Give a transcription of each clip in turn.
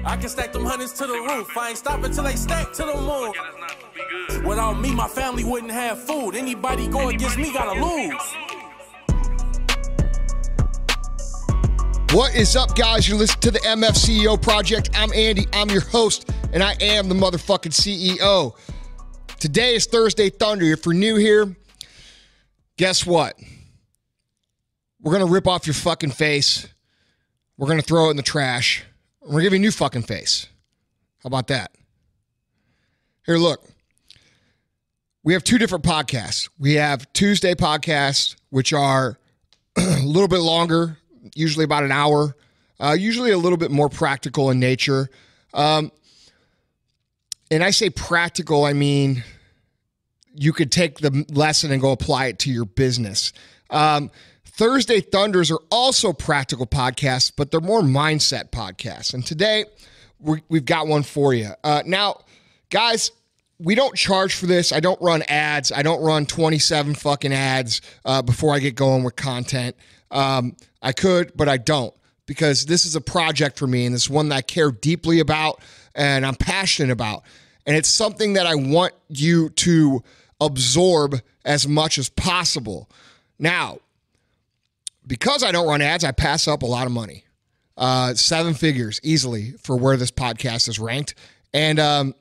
I can stack them hundreds to the roof. I ain't stopping till they stack to the moon. Without me, my family wouldn't have food. Anybody go against me gotta lose. What is up, guys? You're listening to the MFCEO Project. I'm Andy. I'm your host, and I am the motherfucking CEO. Today is Thursday Thunder. If you're new here, guess what? We're going to rip off your fucking face. We're going to throw it in the trash. We're going to give you a new fucking face. How about that? Here, look. We have two different podcasts. We have Tuesday podcasts, which are a little bit longer, usually about an hour, usually a little bit more practical in nature. And I say practical, I mean you could take the lesson and go apply it to your business. Thursday Thunders are also practical podcasts, but they're more mindset podcasts. And today, we've got one for you. Now, guys, we don't charge for this. I don't run ads. I don't run 27 fucking ads before I get going with content. I could, but I don't, because this is a project for me, and it's one that I care deeply about and I'm passionate about. And it's something that I want you to absorb as much as possible. Now, because I don't run ads, I pass up a lot of money. 7 figures easily for where this podcast is ranked. And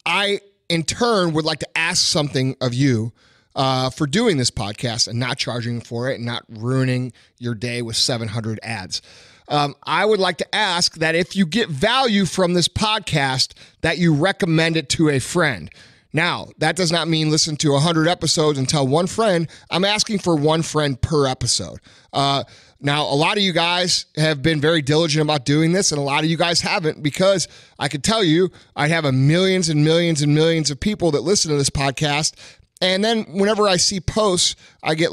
I, in turn, would like to ask something of you for doing this podcast and not charging for it and not ruining your day with 700 ads. I would like to ask that if you get value from this podcast, that you recommend it to a friend. Now, that does not mean listen to 100 episodes and tell one friend. I'm asking for one friend per episode. Now, a lot of you guys have been very diligent about doing this, and a lot of you guys haven't, because I could tell you I have millions and millions and millions of people that listen to this podcast. And then whenever I see posts, I get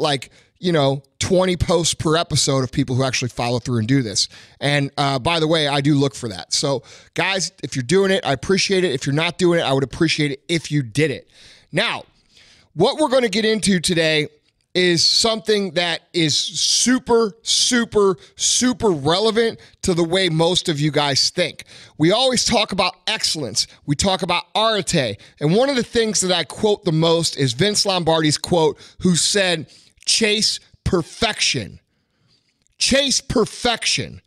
20 posts per episode of people who actually follow through and do this. And by the way, I do look for that. So guys, if you're doing it, I appreciate it. If you're not doing it, I would appreciate it if you did it. Now, what we're going to get into today is something that is super, super, super relevant to the way most of you guys think. We always talk about excellence. We talk about arete. And one of the things that I quote the most is Vince Lombardi's quote, who said, chase perfection. Chase perfection.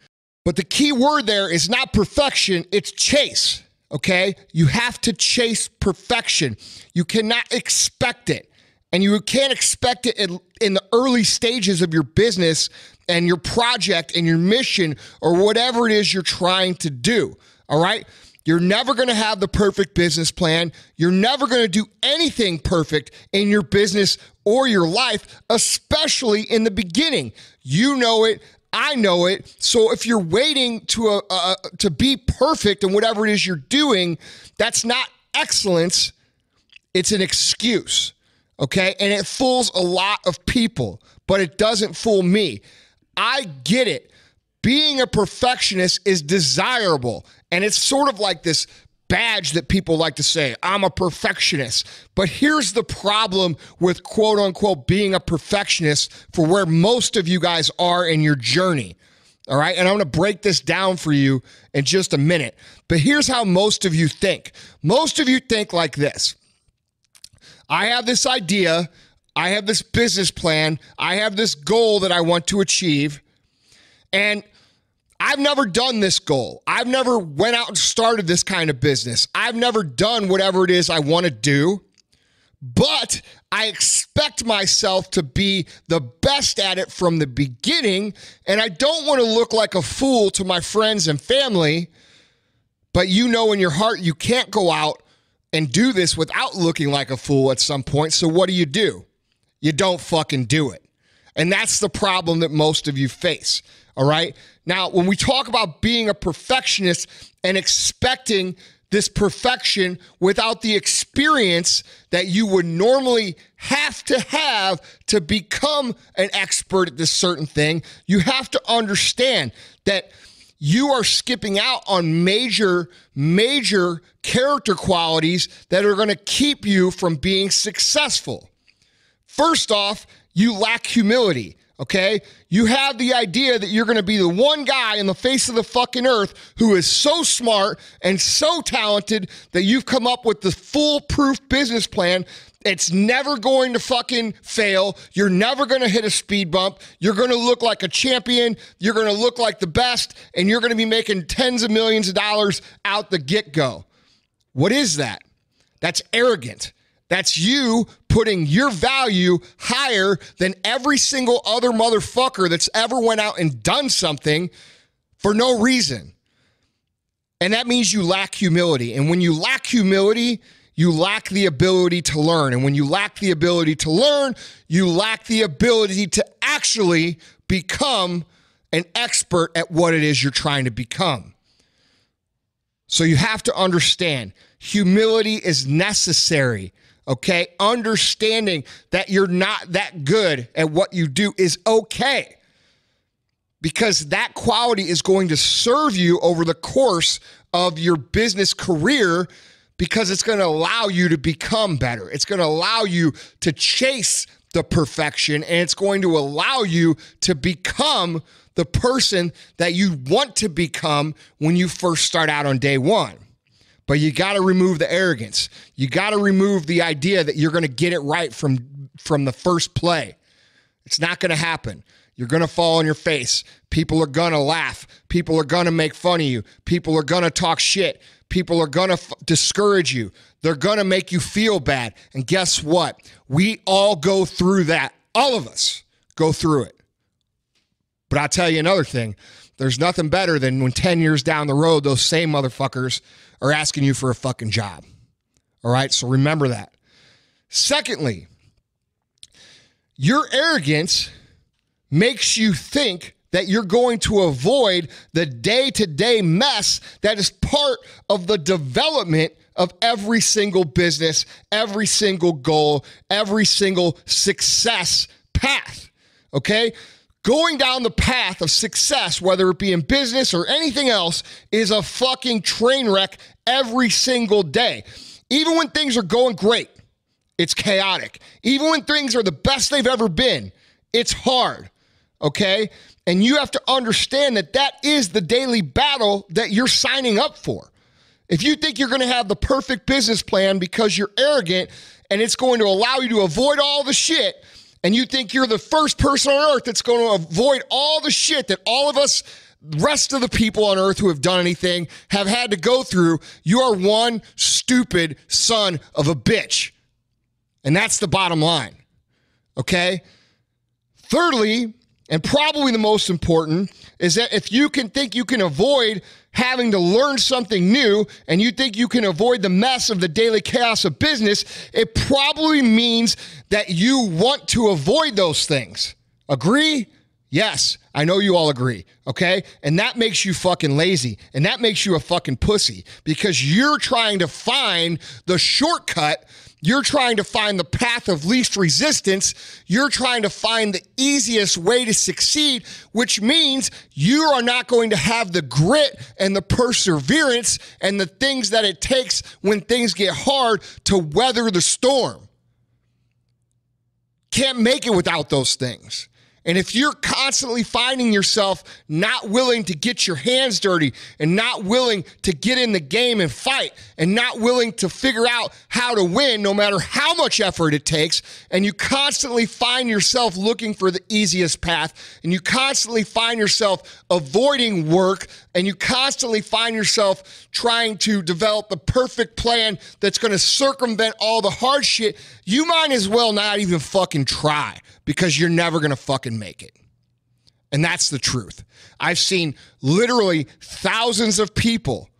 But the key word there is not perfection, it's chase, okay? You have to chase perfection. You cannot expect it. And you can't expect it in the early stages of your business and your project and your mission or whatever it is you're trying to do, all right? You're never going to have the perfect business plan. You're never going to do anything perfect in your business or your life, especially in the beginning. You know it. I know it. So if you're waiting to be perfect in whatever it is you're doing, that's not excellence. It's an excuse. Okay, and it fools a lot of people, but it doesn't fool me. I get it. Being a perfectionist is desirable, and it's sort of like this badge that people like to say, I'm a perfectionist. But here's the problem with quote unquote being a perfectionist for where most of you guys are in your journey. All right, and I'm going to break this down for you in just a minute. But here's how most of you think. Most of you think like this. I have this idea, I have this business plan, I have this goal that I want to achieve, and I've never done this goal. I've never went out and started this kind of business. I've never done whatever it is I want to do, but I expect myself to be the best at it from the beginning, and I don't want to look like a fool to my friends and family, but you know in your heart you can't go out and do this without looking like a fool at some point. So what do? You don't fucking do it. And that's the problem that most of you face, all right? Now, when we talk about being a perfectionist and expecting this perfection without the experience that you would normally have to become an expert at this certain thing, you have to understand that you are skipping out on major character qualities that are going to keep you from being successful. First off, you lack humility. Okay? You have the idea that you're going to be the one guy in the face of the fucking earth who is so smart and so talented that you've come up with the foolproof business plan. It's never going to fucking fail. You're never going to hit a speed bump. You're going to look like a champion. You're going to look like the best, and you're going to be making tens of millions of dollars out the get-go. What is that? That's arrogant. That's you putting your value higher than every single other motherfucker that's ever went out and done something for no reason. And that means you lack humility. And when you lack humility, you lack the ability to learn. And when you lack the ability to learn, you lack the ability to actually become an expert at what it is you're trying to become. So you have to understand, humility is necessary. Okay, understanding that you're not that good at what you do is okay, because that quality is going to serve you over the course of your business career, because it's going to allow you to become better. It's going to allow you to chase the perfection, and it's going to allow you to become the person that you want to become when you first start out on day one. But you got to remove the arrogance. You got to remove the idea that you're going to get it right from the first play. It's not going to happen. You're going to fall on your face. People are going to laugh. People are going to make fun of you. People are going to talk shit. People are going to discourage you. They're going to make you feel bad. And guess what? We all go through that. All of us go through it. But I'll tell you another thing. There's nothing better than when 10 years down the road, those same motherfuckers are asking you for a fucking job. All right? So remember that. Secondly, your arrogance makes you think that you're going to avoid the day-to-day mess that is part of the development of every single business, every single goal, every single success path. Okay? Going down the path of success, whether it be in business or anything else, is a fucking train wreck every single day. Even when things are going great, it's chaotic. Even when things are the best they've ever been, it's hard, okay? And you have to understand that that is the daily battle that you're signing up for. If you think you're going to have the perfect business plan because you're arrogant and it's going to allow you to avoid all the shit, and you think you're the first person on earth that's going to avoid all the shit that all of us, rest of the people on earth who have done anything, have had to go through, you are one stupid son of a bitch. And that's the bottom line. Okay? Thirdly, and probably the most important, is that if you can think you can avoid having to learn something new, and you think you can avoid the mess of the daily chaos of business, it probably means that you want to avoid those things. Agree? Yes, I know you all agree, okay? And that makes you fucking lazy, and that makes you a fucking pussy, because you're trying to find the shortcut. You're trying to find the path of least resistance. You're trying to find the easiest way to succeed, which means you are not going to have the grit and the perseverance and the things that it takes when things get hard to weather the storm. Can't make it without those things. And if you're constantly finding yourself not willing to get your hands dirty and not willing to get in the game and fight and not willing to figure out how to win no matter how much effort it takes, and you constantly find yourself looking for the easiest path, and you constantly find yourself avoiding work, and you constantly find yourself trying to develop the perfect plan that's going to circumvent all the hard shit, you might as well not even fucking try, because you're never going to fucking make it. And that's the truth. I've seen literally thousands of people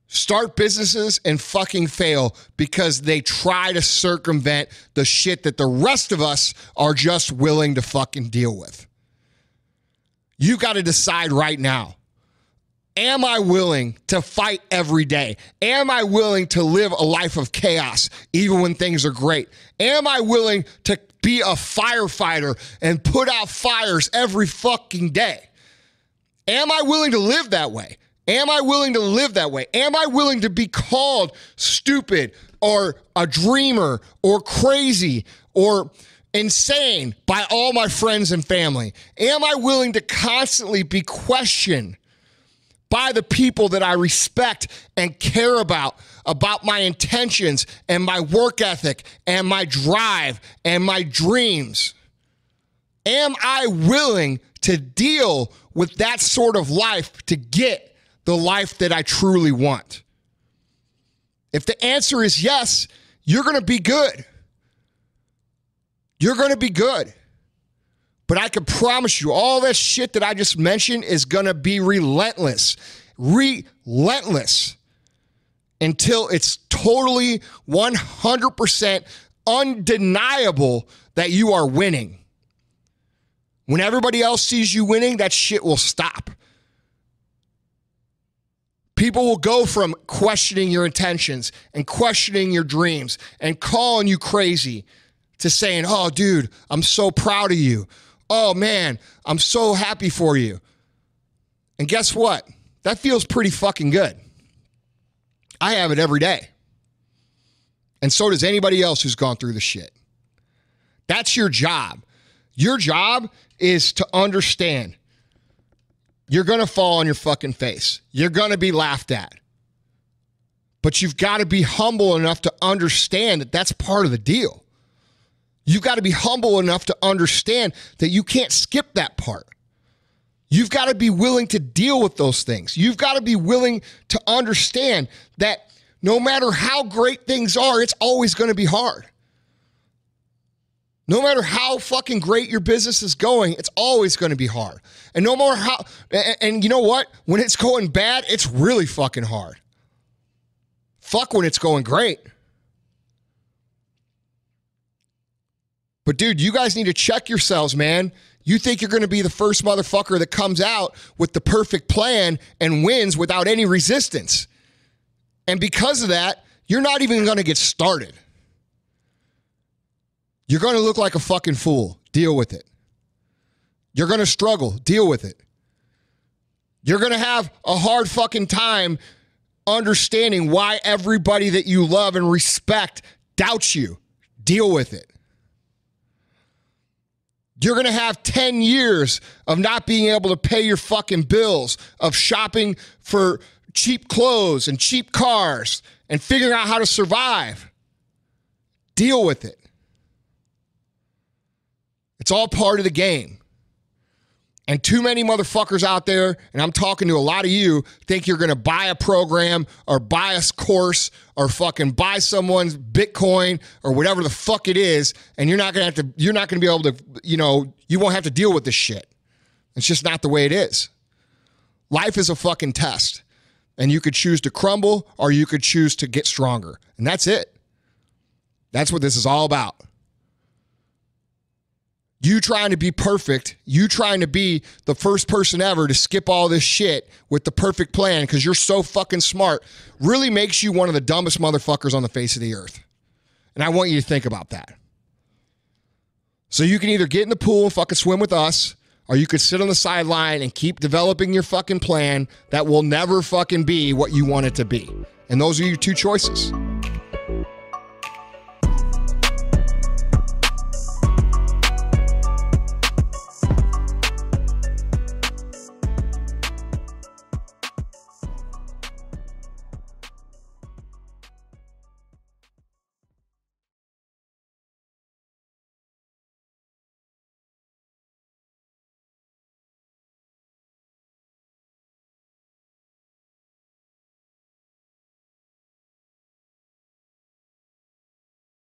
start businesses and fucking fail because they try to circumvent the shit that the rest of us are just willing to fucking deal with. You got to decide right now. Am I willing to fight every day? Am I willing to live a life of chaos even when things are great? Am I willing to be a firefighter and put out fires every fucking day? Am I willing to live that way? Am I willing to live that way? Am I willing to be called stupid or a dreamer or crazy or insane by all my friends and family? Am I willing to constantly be questioned by the people that I respect and care about my intentions and my work ethic and my drive and my dreams? Am I willing to deal with that sort of life to get the life that I truly want? If the answer is yes, you're going to be good. You're going to be good. But I can promise you, all that shit that I just mentioned is going to be relentless. Relentless. Until it's totally 100% undeniable that you are winning. When everybody else sees you winning, that shit will stop. People will go from questioning your intentions and questioning your dreams and calling you crazy to saying, oh, dude, I'm so proud of you. Oh, man, I'm so happy for you. And guess what? That feels pretty fucking good. I have it every day. And so does anybody else who's gone through the shit. That's your job. Your job is to understand. You're going to fall on your fucking face. You're going to be laughed at. But you've got to be humble enough to understand that that's part of the deal. You've got to be humble enough to understand that you can't skip that part. You've got to be willing to deal with those things. You've got to be willing to understand that no matter how great things are, it's always going to be hard. No matter how fucking great your business is going, it's always going to be hard. And no matter how, and you know what? When it's going bad, it's really fucking hard. Fuck when it's going great. But dude, you guys need to check yourselves, man. You think you're going to be the first motherfucker that comes out with the perfect plan and wins without any resistance. And because of that, you're not even going to get started. You're going to look like a fucking fool. Deal with it. You're going to struggle. Deal with it. You're going to have a hard fucking time understanding why everybody that you love and respect doubts you. Deal with it. You're going to have 10 years of not being able to pay your fucking bills, of shopping for cheap clothes and cheap cars and figuring out how to survive. Deal with it. It's all part of the game. And too many motherfuckers out there, and I'm talking to a lot of you, think you're going to buy a program or buy a course or fucking buy someone's Bitcoin or whatever the fuck it is, and you're not going to be able to, you won't have to deal with this shit. It's just not the way it is. Life is a fucking test. And you could choose to crumble or you could choose to get stronger. And that's it. That's what this is all about. You trying to be perfect, you trying to be the first person ever to skip all this shit with the perfect plan because you're so fucking smart, really makes you one of the dumbest motherfuckers on the face of the earth. And I want you to think about that. So you can either get in the pool and fucking swim with us, or you could sit on the sideline and keep developing your fucking plan that will never fucking be what you want it to be. And those are your two choices.